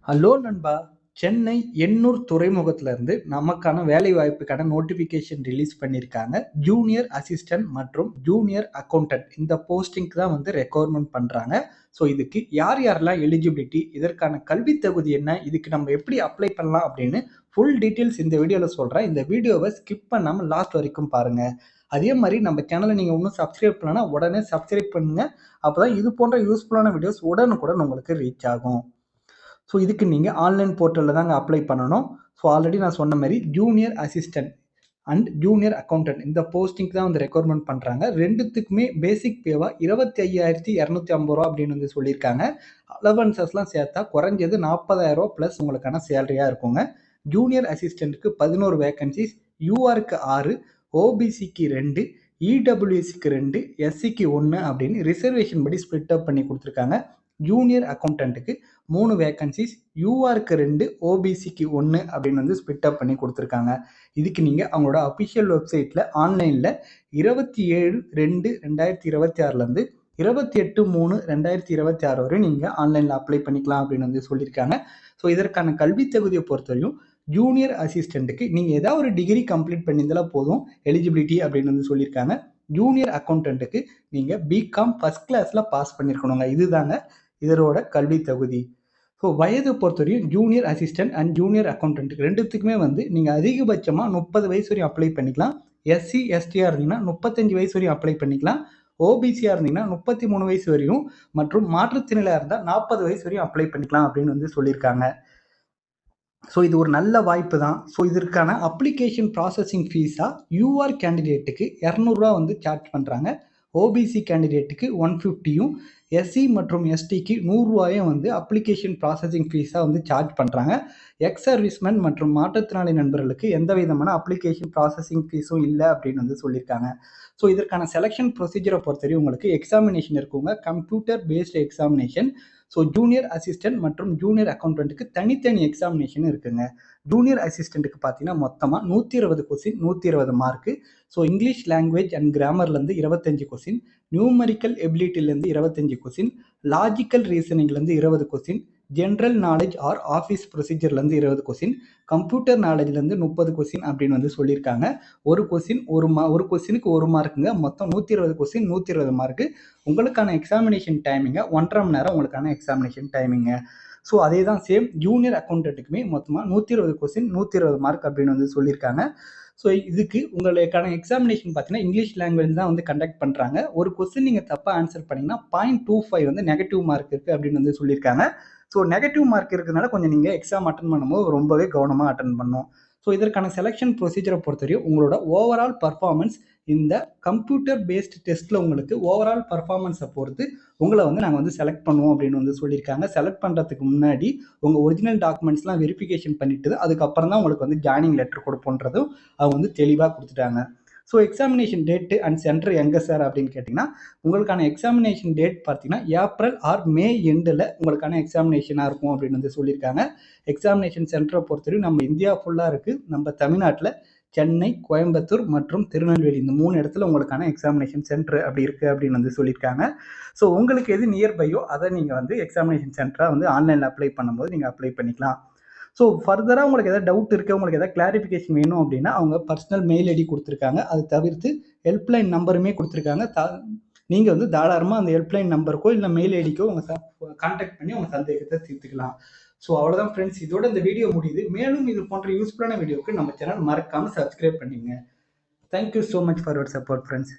Hello நண்பா! சென்னை எண்ணூர் துறைமுகத்துல இருந்து நமக்கான வேலைவாய்ப்புக்கான நோட்டிஃபிகேஷன் ரிலீஸ் பண்ணியிருக்காங்க. ஜூனியர் அசிஸ்டன்ட் மற்றும் ஜூனியர் அக்கவுண்டன்ட் இந்த போஸ்டிங்க்கு தான் வந்து ரெக்வயர்மென்ட் பண்றாங்க. ஸோ இதுக்கு யார் யாரெல்லாம் எலிஜிபிலிட்டி, இதற்கான கல்வி தகுதி என்ன, இதுக்கு நம்ம எப்படி அப்ளை பண்ணலாம் அப்படின்னு ஃபுல் டீட்டெயில்ஸ் இந்த வீடியோல சொல்றேன். இந்த வீடியோவை ஸ்கிப் பண்ணாம லாஸ்ட் வரைக்கும் பாருங்க. அதே மாதிரி நம்ம சேனலை நீங்க இன்னும் சப்ஸ்கிரைப் பண்ணலனா உடனே சப்ஸ்கிரைப் பண்ணுங்க. அப்பதான் இது போன்ற யூஸ்ஃபுல்லான வீடியோஸ் உடனுக்குடன் உங்களுக்கு ரீச் ஆகும். ஸோ இதுக்கு நீங்கள் ஆன்லைன் போர்ட்டலில் தாங்க அப்ளை பண்ணணும். ஸோ ஆல்ரெடி நான் சொன்ன மாதிரி junior assistant and junior accountant இந்த போஸ்டிங்க்கு தான் வந்து ரெக்வயர்மெண்ட் பண்ணுறாங்க. ரெண்டுத்துக்குமே பேசிக் பேவாக 25,250 ரூபா அப்படின்னு வந்து சொல்லியிருக்காங்க. அலவன்சஸ்லாம் சேர்த்தா குறைஞ்சது 40,000 ரூபா ப்ளஸ் உங்களுக்கான சேலரியாக இருக்குங்க. ஜூனியர் அசிஸ்டண்ட்டுக்கு 11 வேகன்சிஸ், யூஆருக்கு 6, ஓபிசிக்கு 2, இடபிள்யூஎஸ்க்கு 2, எஸ்சிக்கு 1 அப்படின்னு ரிசர்வேஷன் படி ஸ்ப்ளிட் அப் பண்ணி கொடுத்துருக்காங்க. ஜூனியர் அக்கௌண்டன்ட்டுக்கு 3 வேகன்சிஸ், யூஆருக்கு 2, ஓபிசிக்கு 1 அப்படின்னு வந்து ஸ்பிட் அப் பண்ணி கொடுத்துருக்காங்க. இதுக்கு நீங்கள் அவங்களோட அஃபிஷியல் வெப்சைட்டில் ஆன்லைனில் 27/2/2026 28/3/2026 வரை நீங்கள் ஆன்லைனில் அப்ளை பண்ணிக்கலாம் அப்படின்னு வந்து சொல்லியிருக்காங்க. ஸோ இதற்கான கல்வி தகுதியை பொறுத்தவரையும் ஜூனியர் அசிஸ்டண்ட்டுக்கு நீங்கள் ஏதாவது ஒரு டிகிரி கம்ப்ளீட் பண்ணியிருந்தாலும் போதும் எலிஜிபிலிட்டி அப்படின்னு வந்து சொல்லியிருக்காங்க. ஜூனியர் அக்கௌண்டன்ட்டுக்கு நீங்கள் பிகாம் ஃபர்ஸ்ட் கிளாஸில் பாஸ் பண்ணியிருக்கணுங்க. இதுதாங்க இதனோட கல்வி தகுதி. ஸோ வயது பொறுத்தவரையும் ஜூனியர் அசிஸ்டன்ட் அண்ட் ஜூனியர் அக்கௌண்டன்ட்டுக்கு ரெண்டுத்துக்குமே வந்து நீங்கள் அதிகபட்சமாக 30 வயசு வரையும் அப்ளை பண்ணிக்கலாம். எஸ்சி எஸ்டியாக இருந்தீங்கன்னா 35 வயசு வரையும் அப்ளை பண்ணிக்கலாம். ஓபிசியாக இருந்தீங்கன்னா 33 வயசு வரையும், மற்றும் மாற்றுத்திறனாளியாக இருந்தால் 40 வயசு வரையும் அப்ளை பண்ணிக்கலாம் அப்படின்னு வந்து சொல்லியிருக்காங்க. ஸோ இது ஒரு நல்ல வாய்ப்பு தான். ஸோ இதற்கான அப்ளிகேஷன் ப்ராசஸிங் ஃபீஸாக யூஆர் கேண்டிடேட்டுக்கு 200 ரூபா வந்து சார்ஜ் பண்ணுறாங்க. ஓபிசி கேண்டிடேட்டுக்கு 150யும், எஸ்சி மற்றும் எஸ்டிக்கு 100 ரூபாயும் வந்து அப்ளிகேஷன் ப்ராசஸிங் ஃபீஸாக வந்து சார்ஜ் பண்ணுறாங்க. எக்ஸ் சர்வீஸ்மேன் மற்றும் மாற்றுத்திறனாளி நண்பர்களுக்கு எந்த விதமான அப்ளிகேஷன் ப்ராசஸிங் ஃபீஸும் இல்லை அப்படின்னு வந்து சொல்லியிருக்காங்க. ஸோ இதற்கான செலெக்ஷன் ப்ரொசீஜரை பொறுத்தவரை உங்களுக்கு எக்ஸாமினேஷன் இருக்குங்க, computer based examination. So junior assistant மற்றும் ஜூனியர் அக்கௌண்டன்ட்டுக்கு தனித்தனி எக்ஸாமினேஷன் இருக்குங்க. ஜூனியர் அசிஸ்டண்ட்டுக்கு பார்த்தீங்கன்னா மொத்தமாக 120 question, 120 mark. So English language and கிராமர்லேருந்து 25 கொஸ்டின், நியூமரிக்கல் எபிலிட்டிலேருந்து 25 கொஸ்டின், லாஜிக்கல் ரீசனிங்லேருந்து 20 question, general knowledge or office ப்ரொசீஜர்லேருந்து 20 கொஸ்டின், கம்ப்யூட்டர் நாலேஜ்லேருந்து 30 கொஸ்டின் அப்படின்னு வந்து சொல்லியிருக்காங்க. ஒரு கொஸ்டினுக்கு 1 மார்க்குங்க. மொத்தம் 120 கொஸ்டின், 120 மார்க்கு. உங்களுக்கான எக்ஸாமினேஷன் டைமிங்க 1.5 மணி நேரம் உங்களுக்கான எக்ஸாமினேஷன் டைமிங்க. ஸோ அதே தான் சேம் ஜூனியர் அக்கௌண்டன்ட்டுக்குமே மொத்தமாக 120 கொஸ்டின், 120 மார்க் அப்படின்னு வந்து சொல்லியிருக்காங்க. ஸோ இதுக்கு உங்களுக்கான எக்ஸாமினேஷன் பார்த்தீங்கன்னா இங்கிலீஷ் லாங்குவேஜ் தான் வந்து கண்டக்ட் பண்ணுறாங்க. ஒரு கொஸ்டின் நீங்கள் தப்பாக ஆன்சர் பண்ணிங்கன்னா 0.25 வந்து நெகட்டிவ் மார்க் இருக்குது அப்படின்னு வந்து சொல்லியிருக்காங்க. ஸோ நெகட்டிவ் மார்க் இருக்கிறதுனால கொஞ்சம் நீங்கள் எக்ஸாம் அட்டன் பண்ணும்போது ரொம்பவே கவனமாக அட்டன் பண்ணணும். ஸோ இதற்கான செலெக்ஷன் ப்ரொசீஜரை பொறுத்தவரையும் உங்களோட ஓவரால் பர்ஃபார்மன்ஸ் இந்த கம்ப்யூட்டர் பேஸ்டு டெஸ்ட்டில் உங்களுக்கு ஓவரால் பர்ஃபார்மன்ஸை பொறுத்து உங்களை வந்து நாங்கள் வந்து செலக்ட் பண்ணுவோம் அப்படின்னு வந்து சொல்லியிருக்காங்க. செலக்ட் பண்ணுறதுக்கு முன்னாடி உங்கள் ஒரிஜினல் டாக்குமெண்ட்ஸ்லாம் வெரிஃபிகேஷன் பண்ணிட்டு அதுக்கப்புறம் தான் உங்களுக்கு வந்து ஜாயினிங் லெட்டர் கொடுப்போன்றதும் அவங்க வந்து தெளிவாக கொடுத்துட்டாங்க. So examination date and centre எங்கே சார் அப்படின்னு கேட்டிங்கன்னா உங்களுக்கான எக்ஸாமினேஷன் டேட் பார்த்தீங்கன்னா ஏப்ரல் ஆர் மே எண்டில் உங்களுக்கான எக்ஸாமினேஷனாக இருக்கும் அப்படின்னு வந்து சொல்லியிருக்காங்க. எக்ஸாமினேஷன் சென்டரை பொறுத்தவரைக்கும் நம்ம இந்தியா ஃபுல்லாக இருக்குது. நம்ம தமிழ்நாட்டில் சென்னை, கோயம்புத்தூர் மற்றும் திருநெல்வேலி இந்த 3 இடத்துல உங்களுக்கான எக்ஸாமினேஷன் சென்டர் அப்படி இருக்குது அப்படின்னு வந்து சொல்லியிருக்காங்க. ஸோ உங்களுக்கு எது நியர்பையோ அதை நீங்கள் வந்து எக்ஸாமினேஷன் சென்டராக வந்து ஆன்லைனில் அப்ளை பண்ணும்போது நீங்கள் அப்ளை பண்ணிக்கலாம். ஸோ ஃபர்தராக உங்களுக்கு எதாவது டவுட் இருக்குது, உங்களுக்கு எதாவது கிளாரிஃபிகேஷன் வேணும் அப்படின்னா அவங்க பர்சனல் மெயில் ஐடி கொடுத்துருக்காங்க. அது தவிர்த்து ஹெல்ப்லைன் நம்பருமே கொடுத்துருக்காங்க. நீங்கள் வந்து தாராளமாக அந்த ஹெல்ப்லைன் நம்பருக்கோ இல்லை மெயில் ஐடிக்கோ உங்கள் கான்டாக்ட் பண்ணி உங்கள் சந்தேகத்தை தீர்த்துக்கலாம். ஸோ அவ்வளோதான் ஃப்ரெண்ட்ஸ், இதோட இந்த வீடியோ முடியுது. மேலும் இது போன்ற யூஸ்ஃபுல்லான வீடியோக்கு நம்ம சேனல் மறக்காமல் சப்ஸ்கிரைப் பண்ணிங்க. Thank you so much for your support friends.